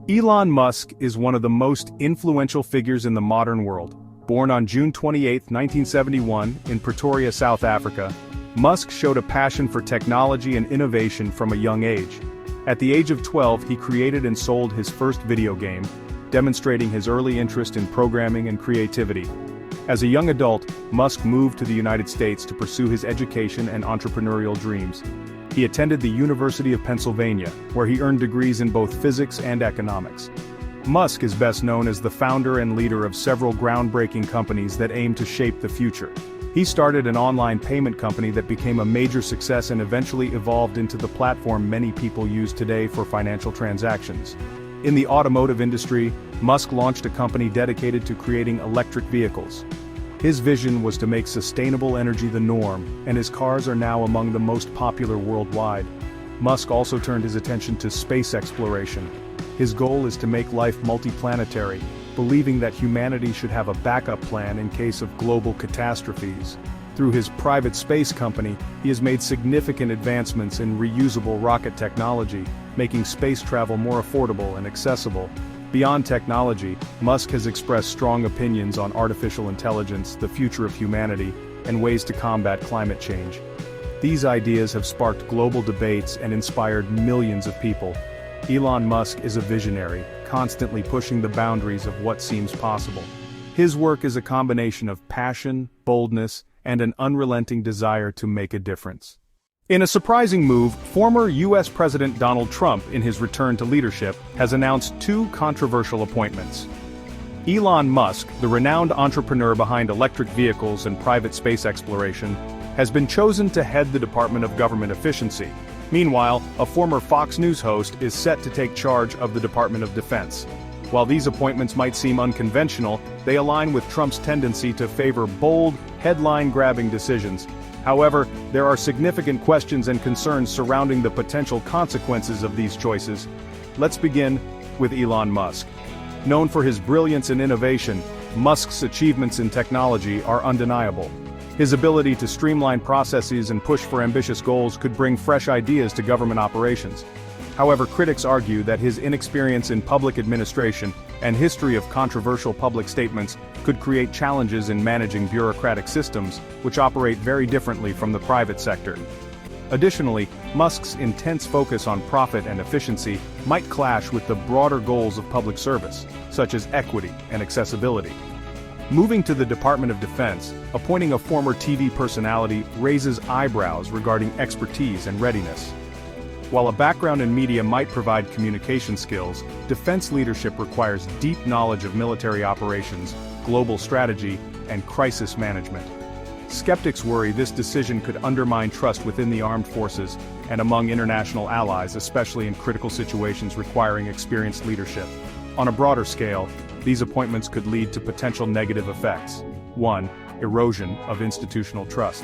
Elon Musk is one of the most influential figures in the modern world. Born on June 28, 1971, in Pretoria, South Africa, Musk showed a passion for technology and innovation from a young age. At the age of 12, he created and sold his first video game, demonstrating his early interest in programming and creativity. As a young adult, Musk moved to the United States to pursue his education and entrepreneurial dreams. He attended the University of Pennsylvania, where he earned degrees in both physics and economics. Musk is best known as the founder and leader of several groundbreaking companies that aim to shape the future. He started an online payment company that became a major success and eventually evolved into the platform many people use today for financial transactions. In the automotive industry, Musk launched a company dedicated to creating electric vehicles. His vision was to make sustainable energy the norm, and his cars are now among the most popular worldwide. Musk also turned his attention to space exploration. His goal is to make life multiplanetary, believing that humanity should have a backup plan in case of global catastrophes. Through his private space company, he has made significant advancements in reusable rocket technology, making space travel more affordable and accessible. Beyond technology, Musk has expressed strong opinions on artificial intelligence, the future of humanity, and ways to combat climate change. These ideas have sparked global debates and inspired millions of people. Elon Musk is a visionary, constantly pushing the boundaries of what seems possible. His work is a combination of passion, boldness, and an unrelenting desire to make a difference. In a surprising move, former U.S. President Donald Trump, in his return to leadership, has announced two controversial appointments. Elon Musk, the renowned entrepreneur behind electric vehicles and private space exploration, has been chosen to head the Department of Government Efficiency. Meanwhile, a former Fox News host is set to take charge of the Department of Defense. While these appointments might seem unconventional, they align with Trump's tendency to favor bold, headline-grabbing decisions. However, there are significant questions and concerns surrounding the potential consequences of these choices. Let's begin with Elon Musk. Known for his brilliance and innovation, Musk's achievements in technology are undeniable. His ability to streamline processes and push for ambitious goals could bring fresh ideas to government operations. However, critics argue that his inexperience in public administration and history of controversial public statements could create challenges in managing bureaucratic systems, which operate very differently from the private sector. Additionally, Musk's intense focus on profit and efficiency might clash with the broader goals of public service, such as equity and accessibility. Moving to the Department of Defense, appointing a former TV personality raises eyebrows regarding expertise and readiness. While a background in media might provide communication skills, defense leadership requires deep knowledge of military operations, global strategy, and crisis management. Skeptics worry this decision could undermine trust within the armed forces and among international allies, especially in critical situations requiring experienced leadership. On a broader scale, these appointments could lead to potential negative effects. 1. Erosion of institutional trust.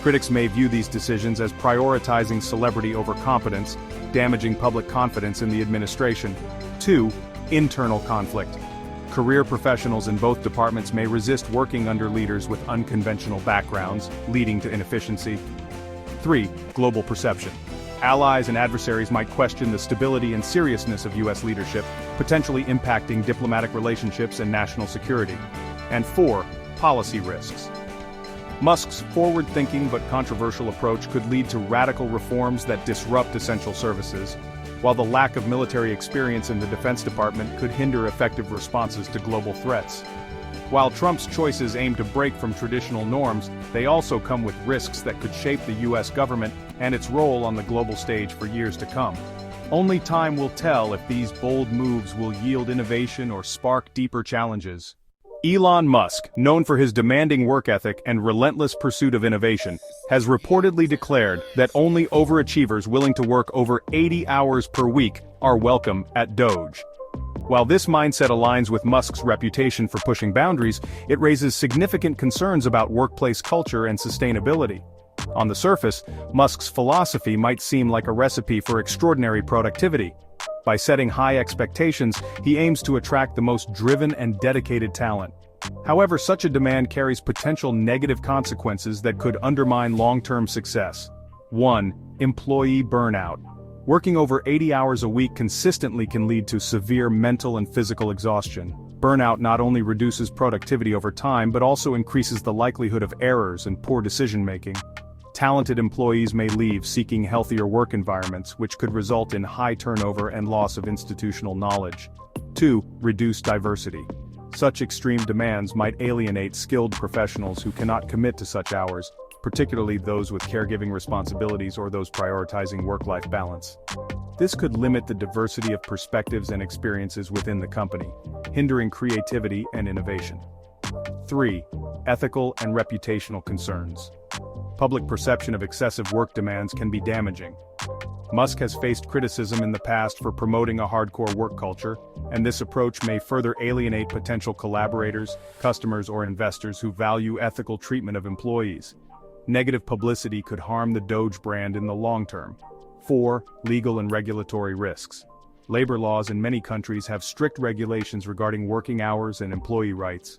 Critics may view these decisions as prioritizing celebrity over competence, damaging public confidence in the administration. 2. Internal conflict. Career professionals in both departments may resist working under leaders with unconventional backgrounds, leading to inefficiency. 3. Global perception. Allies and adversaries might question the stability and seriousness of U.S. leadership, potentially impacting diplomatic relationships and national security. And 4. Policy risks. Musk's forward-thinking but controversial approach could lead to radical reforms that disrupt essential services, while the lack of military experience in the Defense Department could hinder effective responses to global threats. While Trump's choices aim to break from traditional norms, they also come with risks that could shape the U.S. government and its role on the global stage for years to come. Only time will tell if these bold moves will yield innovation or spark deeper challenges. Elon Musk, known for his demanding work ethic and relentless pursuit of innovation, has reportedly declared that only overachievers willing to work over 80 hours per week are welcome at Doge. While this mindset aligns with Musk's reputation for pushing boundaries, it raises significant concerns about workplace culture and sustainability. On the surface, Musk's philosophy might seem like a recipe for extraordinary productivity. By setting high expectations, he aims to attract the most driven and dedicated talent. However, such a demand carries potential negative consequences that could undermine long-term success. 1. Employee burnout. Working over 80 hours a week consistently can lead to severe mental and physical exhaustion. Burnout not only reduces productivity over time but also increases the likelihood of errors and poor decision-making. Talented employees may leave seeking healthier work environments, which could result in high turnover and loss of institutional knowledge. 2. Reduced diversity. Such extreme demands might alienate skilled professionals who cannot commit to such hours, particularly those with caregiving responsibilities or those prioritizing work-life balance. This could limit the diversity of perspectives and experiences within the company, hindering creativity and innovation. 3. Ethical and reputational concerns. Public perception of excessive work demands can be damaging. Musk has faced criticism in the past for promoting a hardcore work culture, and this approach may further alienate potential collaborators, customers, or investors who value ethical treatment of employees. Negative publicity could harm the Doge brand in the long term. 4. Legal and regulatory risks. Labor laws in many countries have strict regulations regarding working hours and employee rights.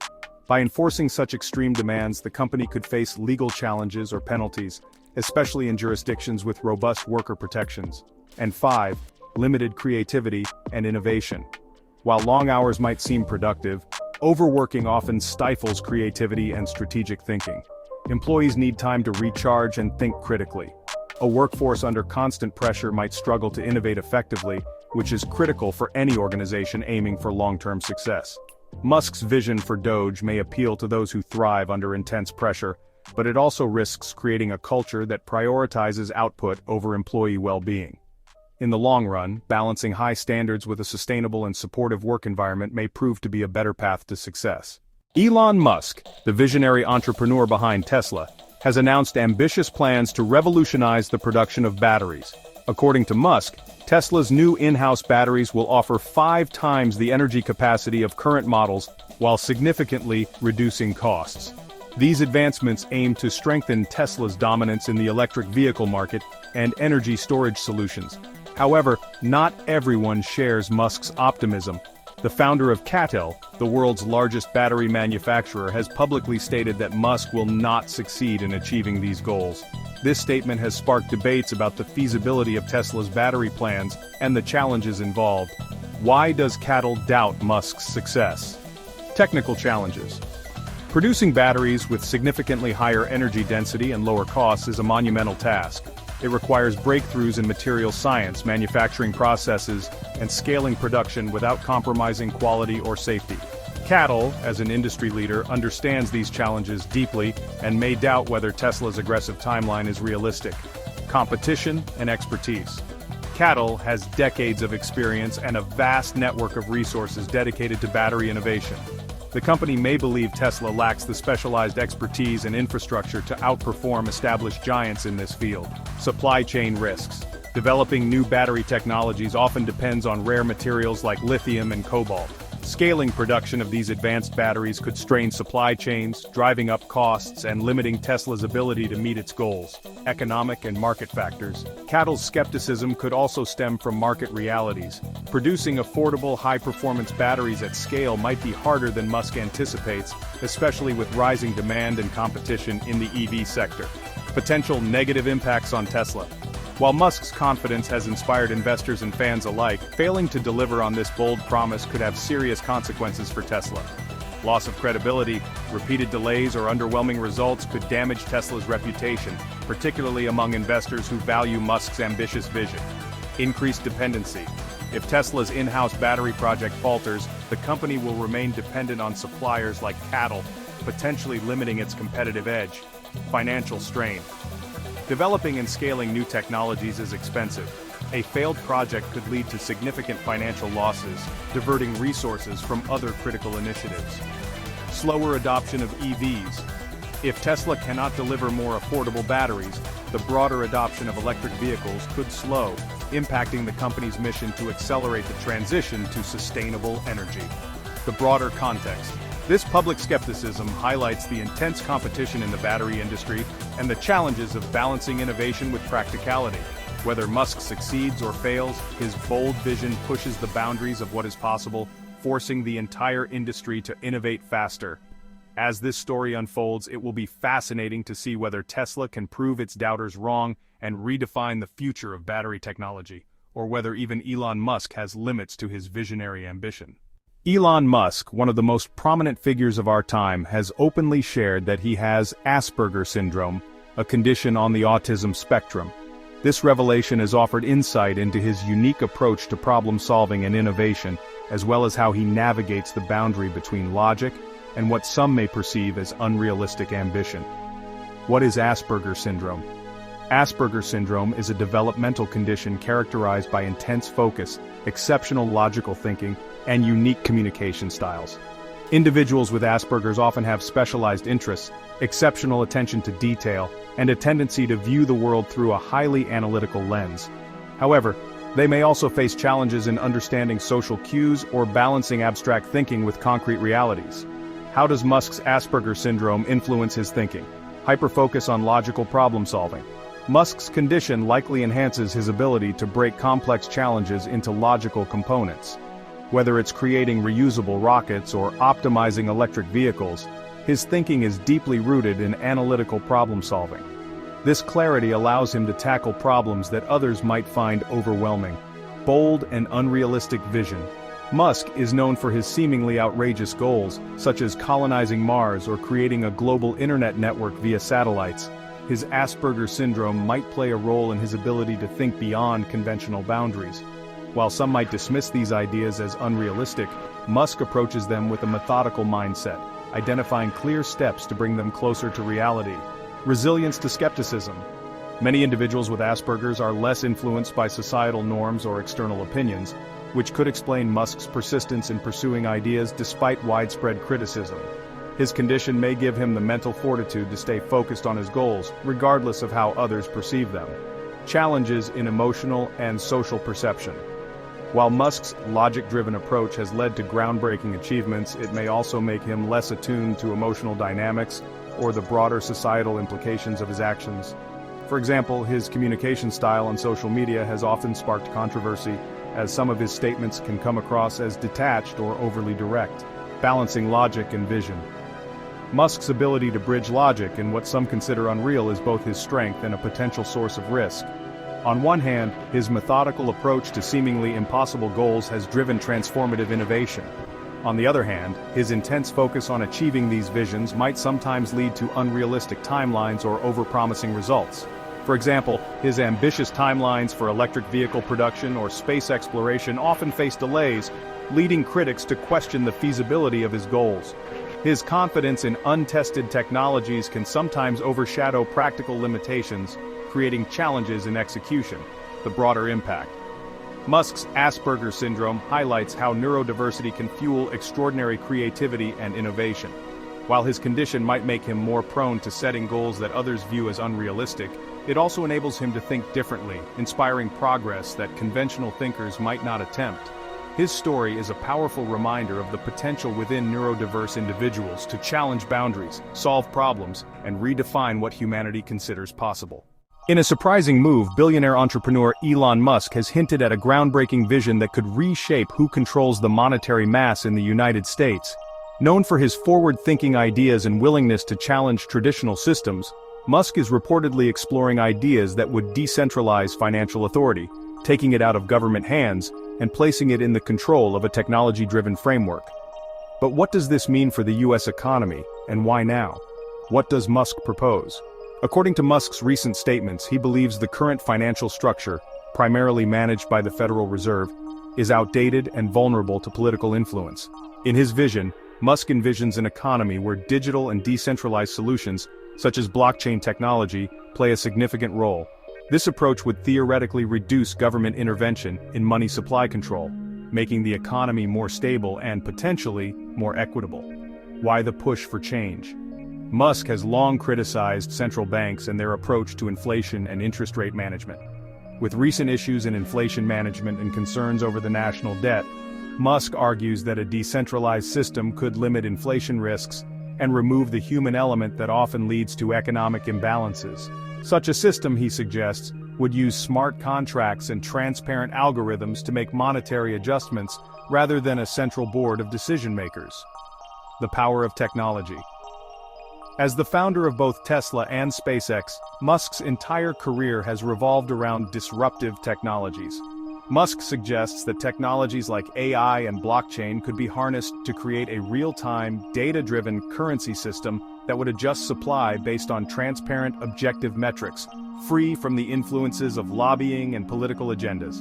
By enforcing such extreme demands, the company could face legal challenges or penalties, especially in jurisdictions with robust worker protections. And 5. Limited creativity and innovation. While long hours might seem productive, overworking often stifles creativity and strategic thinking. Employees need time to recharge and think critically. A workforce under constant pressure might struggle to innovate effectively, which is critical for any organization aiming for long-term success. Musk's vision for Doge may appeal to those who thrive under intense pressure, but it also risks creating a culture that prioritizes output over employee well-being. In the long run, balancing high standards with a sustainable and supportive work environment may prove to be a better path to success. Elon Musk, the visionary entrepreneur behind Tesla, has announced ambitious plans to revolutionize the production of batteries. According to Musk, Tesla's new in-house batteries will offer 5 times the energy capacity of current models while significantly reducing costs. These advancements aim to strengthen Tesla's dominance in the electric vehicle market and energy storage solutions. However, not everyone shares Musk's optimism. The founder of CATL, the world's largest battery manufacturer, has publicly stated that Musk will not succeed in achieving these goals. This statement has sparked debates about the feasibility of Tesla's battery plans and the challenges involved. Why does CATL doubt Musk's success? Technical challenges. Producing batteries with significantly higher energy density and lower costs is a monumental task. It requires breakthroughs in material science, manufacturing processes, and scaling production without compromising quality or safety. CATL, as an industry leader, understands these challenges deeply and may doubt whether Tesla's aggressive timeline is realistic. Competition and expertise. CATL has decades of experience and a vast network of resources dedicated to battery innovation. The company may believe Tesla lacks the specialized expertise and infrastructure to outperform established giants in this field. Supply chain risks. Developing new battery technologies often depends on rare materials like lithium and cobalt. Scaling production of these advanced batteries could strain supply chains, driving up costs and limiting Tesla's ability to meet its goals. Economic and market factors. CATL's skepticism could also stem from market realities. Producing affordable, high-performance batteries at scale might be harder than Musk anticipates, especially with rising demand and competition in the EV sector. Potential negative impacts on Tesla. While Musk's confidence has inspired investors and fans alike, failing to deliver on this bold promise could have serious consequences for Tesla. Loss of credibility, repeated delays, or underwhelming results could damage Tesla's reputation, particularly among investors who value Musk's ambitious vision. Increased dependency. If Tesla's in-house battery project falters, the company will remain dependent on suppliers like CATL, potentially limiting its competitive edge. Financial strain. Developing and scaling new technologies is expensive. A failed project could lead to significant financial losses, diverting resources from other critical initiatives. Slower adoption of EVs. If Tesla cannot deliver more affordable batteries, the broader adoption of electric vehicles could slow, impacting the company's mission to accelerate the transition to sustainable energy. The broader context. This public skepticism highlights the intense competition in the battery industry and the challenges of balancing innovation with practicality. Whether Musk succeeds or fails, his bold vision pushes the boundaries of what is possible, forcing the entire industry to innovate faster. As this story unfolds, it will be fascinating to see whether Tesla can prove its doubters wrong and redefine the future of battery technology. or whether even Elon Musk has limits to his visionary ambition. Elon Musk, one of the most prominent figures of our time, has openly shared that he has Asperger syndrome, a condition on the autism spectrum. This revelation has offered insight into his unique approach to problem-solving and innovation, as well as how he navigates the boundary between logic and what some may perceive as unrealistic ambition. What is Asperger syndrome? Asperger syndrome is a developmental condition characterized by intense focus, exceptional logical thinking, and unique communication styles. Individuals with Asperger's often have specialized interests, exceptional attention to detail, and a tendency to view the world through a highly analytical lens. However, they may also face challenges in understanding social cues or balancing abstract thinking with concrete realities. How does Musk's Asperger syndrome influence his thinking? Hyperfocus on logical problem-solving. Musk's condition likely enhances his ability to break complex challenges into logical components. Whether it's creating reusable rockets or optimizing electric vehicles, his thinking is deeply rooted in analytical problem-solving. This clarity allows him to tackle problems that others might find overwhelming. Bold and unrealistic vision. Musk is known for his seemingly outrageous goals, such as colonizing Mars or creating a global internet network via satellites. His Asperger syndrome might play a role in his ability to think beyond conventional boundaries. While some might dismiss these ideas as unrealistic, Musk approaches them with a methodical mindset, identifying clear steps to bring them closer to reality. Resilience to skepticism. Many individuals with Asperger's are less influenced by societal norms or external opinions, which could explain Musk's persistence in pursuing ideas despite widespread criticism. His condition may give him the mental fortitude to stay focused on his goals, regardless of how others perceive them. Challenges in emotional and social perception. While Musk's logic-driven approach has led to groundbreaking achievements, it may also make him less attuned to emotional dynamics or the broader societal implications of his actions. For example, his communication style on social media has often sparked controversy, as some of his statements can come across as detached or overly direct, balancing logic and vision. Musk's ability to bridge logic and what some consider unreal is both his strength and a potential source of risk. On one hand, his methodical approach to seemingly impossible goals has driven transformative innovation. On the other hand, his intense focus on achieving these visions might sometimes lead to unrealistic timelines or overpromising results. For example, his ambitious timelines for electric vehicle production or space exploration often face delays, leading critics to question the feasibility of his goals. His confidence in untested technologies can sometimes overshadow practical limitations, creating challenges in execution. The broader impact. Musk's Asperger syndrome highlights how neurodiversity can fuel extraordinary creativity and innovation. While his condition might make him more prone to setting goals that others view as unrealistic, it also enables him to think differently, inspiring progress that conventional thinkers might not attempt. His story is a powerful reminder of the potential within neurodiverse individuals to challenge boundaries, solve problems, and redefine what humanity considers possible. In a surprising move, billionaire entrepreneur Elon Musk has hinted at a groundbreaking vision that could reshape who controls the monetary mass in the United States. Known for his forward-thinking ideas and willingness to challenge traditional systems, Musk is reportedly exploring ideas that would decentralize financial authority, taking it out of government hands and placing it in the control of a technology-driven framework. But what does this mean for the US economy, and why now? What does Musk propose? According to Musk's recent statements, he believes the current financial structure, primarily managed by the Federal Reserve, is outdated and vulnerable to political influence. In his vision, Musk envisions an economy where digital and decentralized solutions, such as blockchain technology, play a significant role. This approach would theoretically reduce government intervention in money supply control, making the economy more stable and potentially more equitable. Why the push for change? Musk has long criticized central banks and their approach to inflation and interest rate management. With recent issues in inflation management and concerns over the national debt, Musk argues that a decentralized system could limit inflation risks and remove the human element that often leads to economic imbalances. Such a system, he suggests, would use smart contracts and transparent algorithms to make monetary adjustments rather than a central board of decision-makers. The power of technology. As the founder of both Tesla and SpaceX, Musk's entire career has revolved around disruptive technologies. Musk suggests that technologies like AI and blockchain could be harnessed to create a real-time, data-driven currency system that would adjust supply based on transparent, objective metrics, free from the influences of lobbying and political agendas.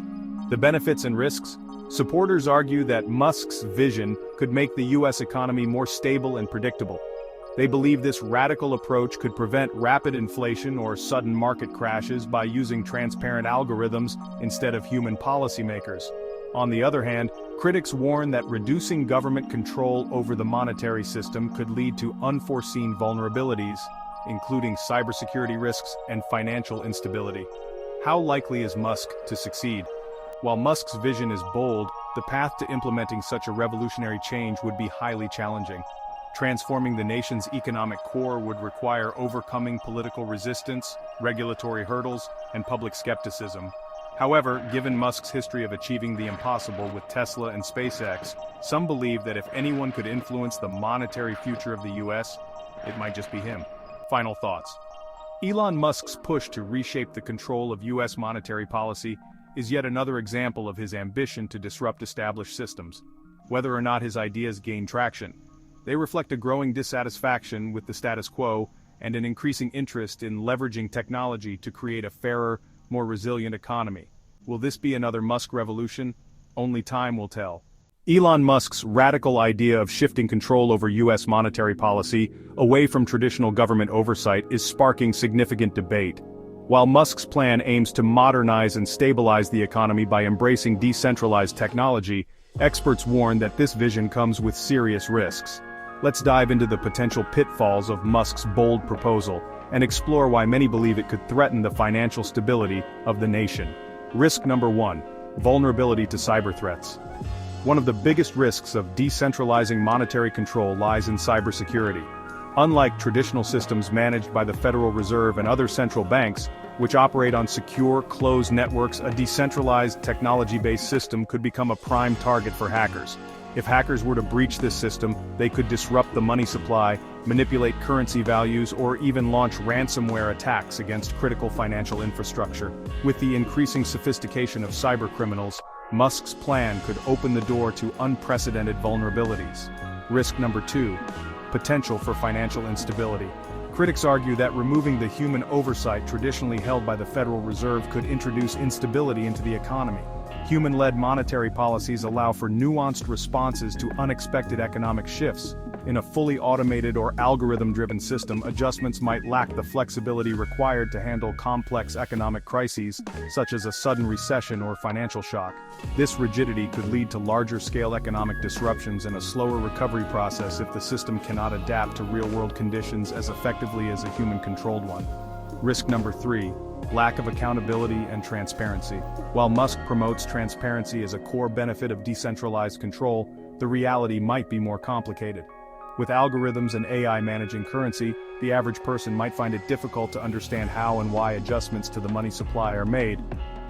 The benefits and risks? Supporters argue that Musk's vision could make the US economy more stable and predictable. They believe this radical approach could prevent rapid inflation or sudden market crashes by using transparent algorithms instead of human policymakers. On the other hand, critics warn that reducing government control over the monetary system could lead to unforeseen vulnerabilities, including cybersecurity risks and financial instability. How likely is Musk to succeed? While Musk's vision is bold, the path to implementing such a revolutionary change would be highly challenging. Transforming the nation's economic core would require overcoming political resistance, regulatory hurdles, and public skepticism. However, given Musk's history of achieving the impossible with Tesla and SpaceX, some believe that if anyone could influence the monetary future of the US, it might just be him. Final thoughts. Elon Musk's push to reshape the control of US monetary policy is yet another example of his ambition to disrupt established systems. Whether or not his ideas gain traction, they reflect a growing dissatisfaction with the status quo and an increasing interest in leveraging technology to create a fairer, more resilient economy. Will this be another Musk revolution? Only time will tell. Elon Musk's radical idea of shifting control over US monetary policy away from traditional government oversight is sparking significant debate. While Musk's plan aims to modernize and stabilize the economy by embracing decentralized technology, experts warn that this vision comes with serious risks. Let's dive into the potential pitfalls of Musk's bold proposal and explore why many believe it could threaten the financial stability of the nation. Risk number 1: vulnerability to cyber threats. One of the biggest risks of decentralizing monetary control lies in cybersecurity. Unlike traditional systems managed by the Federal Reserve and other central banks, which operate on secure, closed networks, a decentralized, technology-based system could become a prime target for hackers. If hackers were to breach this system, they could disrupt the money supply, manipulate currency values, or even launch ransomware attacks against critical financial infrastructure. With the increasing sophistication of cybercriminals, Musk's plan could open the door to unprecedented vulnerabilities. Risk number 2: potential for financial instability. Critics argue that removing the human oversight traditionally held by the Federal Reserve could introduce instability into the economy. Human-led monetary policies allow for nuanced responses to unexpected economic shifts. In a fully automated or algorithm-driven system, adjustments might lack the flexibility required to handle complex economic crises, such as a sudden recession or financial shock. This rigidity could lead to larger-scale economic disruptions and a slower recovery process if the system cannot adapt to real-world conditions as effectively as a human-controlled one. Risk number 3: lack of accountability and transparency. While Musk promotes transparency as a core benefit of decentralized control, the reality might be more complicated. With algorithms and AI managing currency, the average person might find it difficult to understand how and why adjustments to the money supply are made.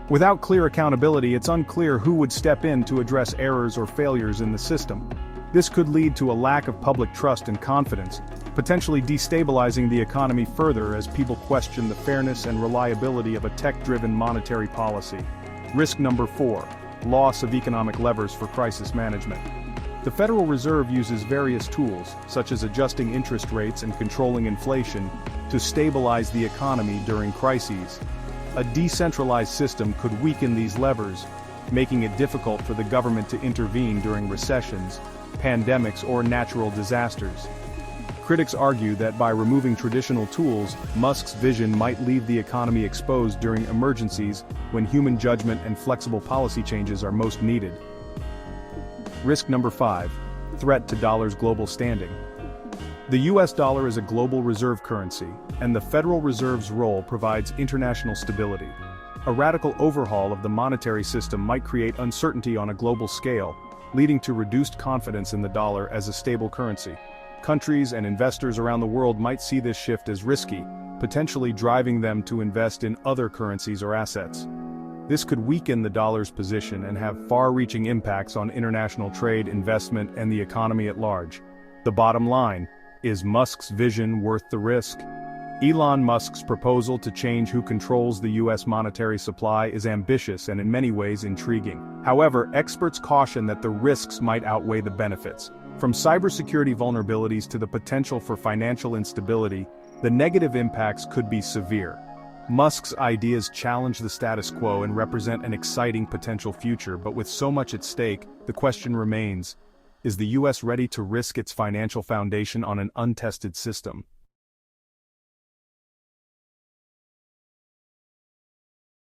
Without clear accountability, it's unclear who would step in to address errors or failures in the system. This could lead to a lack of public trust and confidence, potentially destabilizing the economy further as people question the fairness and reliability of a tech-driven monetary policy. Risk number 4: loss of economic levers for crisis management. The Federal Reserve uses various tools, such as adjusting interest rates and controlling inflation, to stabilize the economy during crises. A decentralized system could weaken these levers, making it difficult for the government to intervene during recessions, pandemics, or natural disasters. Critics argue that by removing traditional tools, Musk's vision might leave the economy exposed during emergencies when human judgment and flexible policy changes are most needed. Risk number 5: threat to dollar's global standing. The US dollar is a global reserve currency, and the Federal Reserve's role provides international stability. A radical overhaul of the monetary system might create uncertainty on a global scale, leading to reduced confidence in the dollar as a stable currency. Countries and investors around the world might see this shift as risky, potentially driving them to invest in other currencies or assets. This could weaken the dollar's position and have far-reaching impacts on international trade, investment, and the economy at large. The bottom line: is Musk's vision worth the risk? Elon Musk's proposal to change who controls the US monetary supply is ambitious and in many ways intriguing. However, experts caution that the risks might outweigh the benefits. From cybersecurity vulnerabilities to the potential for financial instability, the negative impacts could be severe. Musk's ideas challenge the status quo and represent an exciting potential future, but with so much at stake, the question remains, is the US ready to risk its financial foundation on an untested system?